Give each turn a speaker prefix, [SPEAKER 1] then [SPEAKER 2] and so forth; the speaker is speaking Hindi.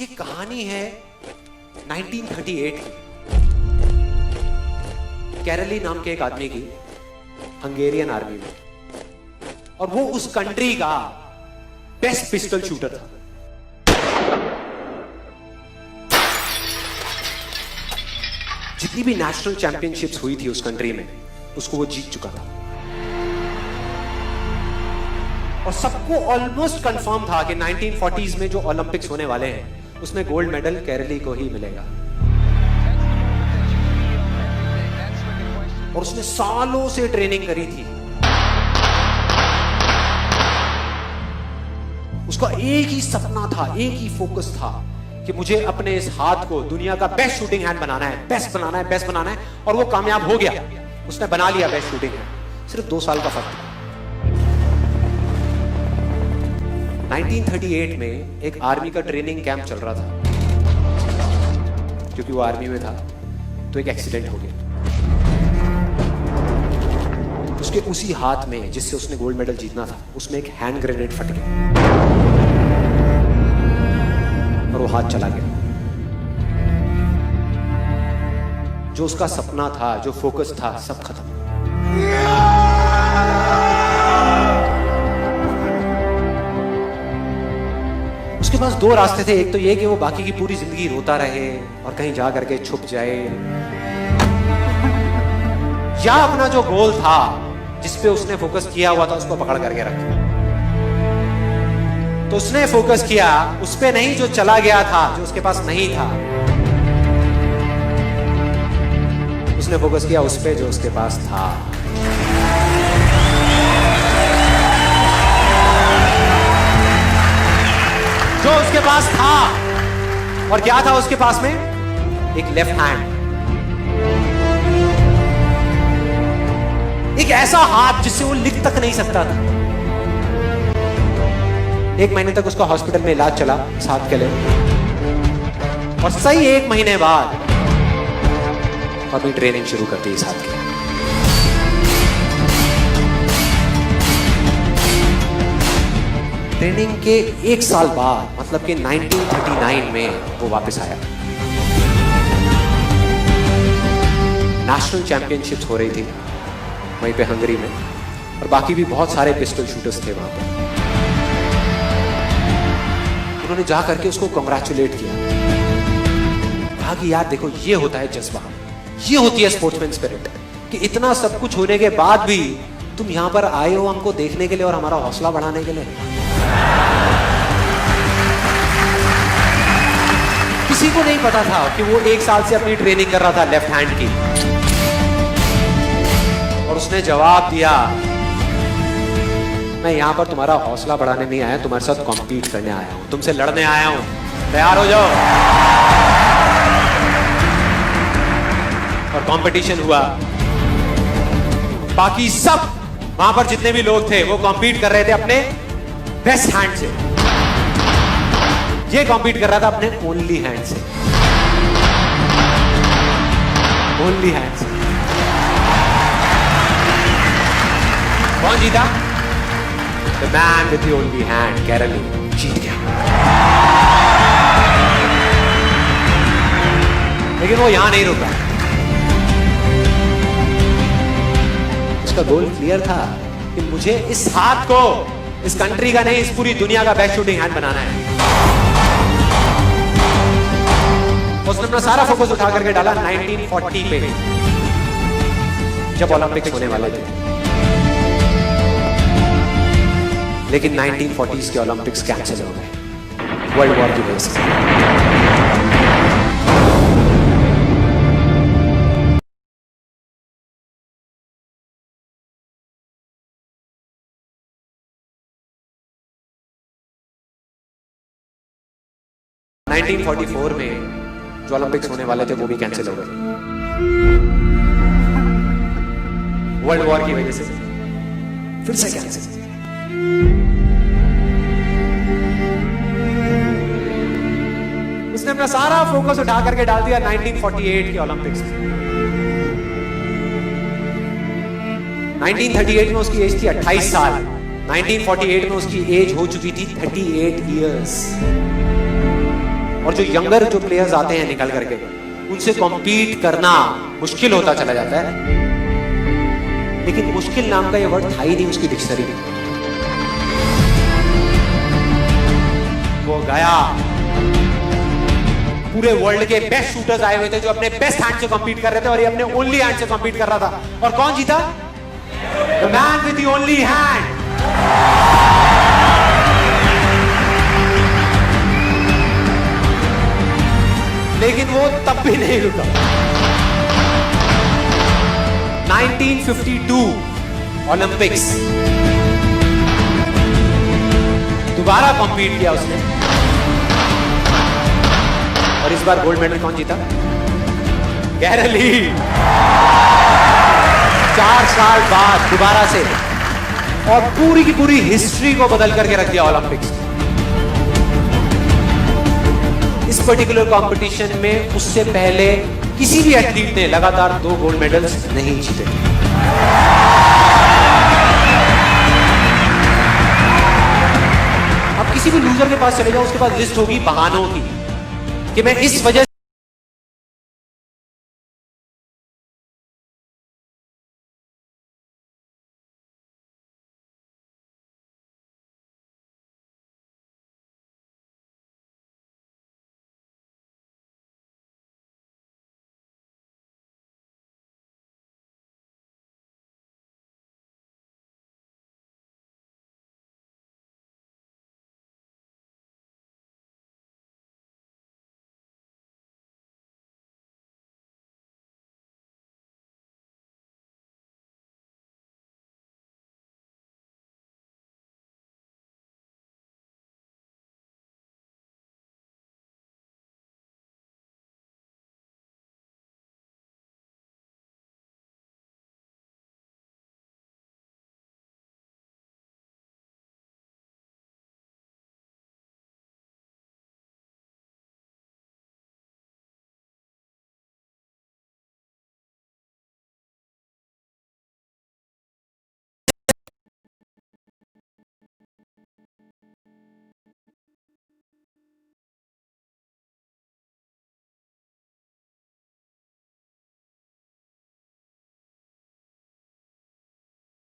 [SPEAKER 1] ये कहानी है 1938 की। कैरली नाम के एक आदमी की हंगेरियन आर्मी में, और वो उस कंट्री का बेस्ट पिस्टल शूटर था। जितनी भी नेशनल चैंपियनशिप्स हुई थी उस कंट्री में, उसको वो जीत चुका था। और सबको ऑलमोस्ट कंफर्म था कि 1940s में जो ओलंपिक्स होने वाले हैं उसमें गोल्ड मेडल केरली को ही मिलेगा। और उसने सालों से ट्रेनिंग करी थी। उसका एक ही सपना था, एक ही फोकस था कि मुझे अपने इस हाथ को दुनिया का बेस्ट शूटिंग हैंड बनाना है, बेस्ट बनाना है, बेस्ट बनाना है। और वो कामयाब हो गया, उसने बना लिया बेस्ट शूटिंग हैंड। सिर्फ 2 साल का फर्क था। 1938 में एक आर्मी का ट्रेनिंग कैंप चल रहा था। क्योंकि वो आर्मी में था तो एक एक्सीडेंट हो गया। उसके उसी हाथ में जिससे उसने गोल्ड मेडल जीतना था, उसमें एक हैंड ग्रेनेड फट गया और वो हाथ चला गया। जो उसका सपना था, जो फोकस था, सब खत्म। उसके पास 2 रास्ते थे। एक तो ये कि वो बाकी की पूरी जिंदगी रोता रहे और कहीं जा करके छुप जाए, या अपना जो गोल था जिस पे उसने फोकस किया हुआ था उसको पकड़ करके रखे। तो उसने फोकस किया उस पे नहीं जो चला गया था, जो उसके पास नहीं था। उसने फोकस किया उस पे जो उसके पास था। जो उसके पास था। और क्या था उसके पास में? एक लेफ्ट हैंड, एक ऐसा हाथ जिससे वो लिख तक नहीं सकता था। 1 महीने तक उसका हॉस्पिटल में इलाज चला इस हाथ के लिए, और सही 1 महीने बाद अपनी ट्रेनिंग शुरू कर दी इस हाथ की। ट्रेनिंग के 1 साल बाद, मतलब कि 1939 में वो वापस आया। नेशनल चैंपियनशिप्स हो रही थी वहीं पे हंगरी में, और बाकी भी बहुत सारे पिस्टल शूटर्स थे वहां पे। उन्होंने जा करके उसको कांग्रेचुलेट किया, कहा कि यार देखो, ये होता है जज्बा, ये होती है स्पोर्ट्समैन स्पिरिट, कि इतना सब कुछ होने के बाद भी तुम यहां पर आए हो हमको देखने के लिए और हमारा हौसला बढ़ाने के लिए। किसी को नहीं पता था कि वो 1 साल से अपनी ट्रेनिंग कर रहा था लेफ्ट हैंड की। और उसने जवाब दिया, मैं यहां पर तुम्हारा हौसला बढ़ाने नहीं आया, तुम्हारे साथ कॉम्पीट करने आया हूं, तुमसे लड़ने आया हूं, तैयार हो जाओ। और कंपटीशन हुआ। बाकी सब वहां पर जितने भी लोग थे वो कॉम्पीट कर रहे थे अपने बेस्ट हैंड से। ये कॉम्पीट कर रहा था अपने ओनली हैंड से। ओनली हैंड से। कौन जीता? The man with the only hand, केरली जीत गया। लेकिन वो यहां नहीं रुका। उसका गोल क्लियर था कि मुझे इस हाथ को इस कंट्री का नहीं, इस पूरी दुनिया का बेस्ट शूटिंग हैंड बनाना है। उसने अपना सारा फोकस उठा करके डाला 1940 पे, जब ओलंपिक्स होने वाले थे। लेकिन 1940s के ओलंपिक्स कैंसिल हो गए वर्ल्ड वॉर की वजह से। हाँ। 1944 में जो ओलंपिक्स होने वाले थे वो भी कैंसिल हो गए वर्ल्ड वॉर की वजह से। फिर से कैंसिल। उसने अपना सारा फोकस उठा करके डाल दिया 1948 के ओलंपिक्स में। 1938 में उसकी एज थी 28 साल। 1948 में उसकी एज हो चुकी थी 38 इयर्स। और जो यंगर जो प्लेयर्स आते हैं निकल करके, उनसे कॉम्पीट करना मुश्किल होता चला जाता है। लेकिन मुश्किल नाम का ये वर्ड था ही नहीं उसकी डिक्शनरी में। वो गया, पूरे वर्ल्ड के बेस्ट शूटर्स आए हुए थे जो अपने बेस्ट हैंड से कॉम्पीट कर रहे थे, और ये अपने ओनली हैंड से कॉम्पीट कर रहा था। और कौन जीता? The man with the only hand. लेकिन वो तब भी नहीं रुका। 1952 ओलंपिक्स, दोबारा कॉम्पीट किया उसने, और इस बार गोल्ड मेडल कौन जीता? गैरल ली। 4 साल बाद दोबारा से, और पूरी की पूरी हिस्ट्री को बदल करके रख दिया ओलंपिक्स। इस पर्टिकुलर कंपटीशन में उससे पहले किसी भी एथलीट ने लगातार 2 गोल्ड मेडल्स नहीं जीते। अब किसी भी लूजर के पास चले जाओ, उसके पास लिस्ट होगी बहानों की कि मैं इस वजह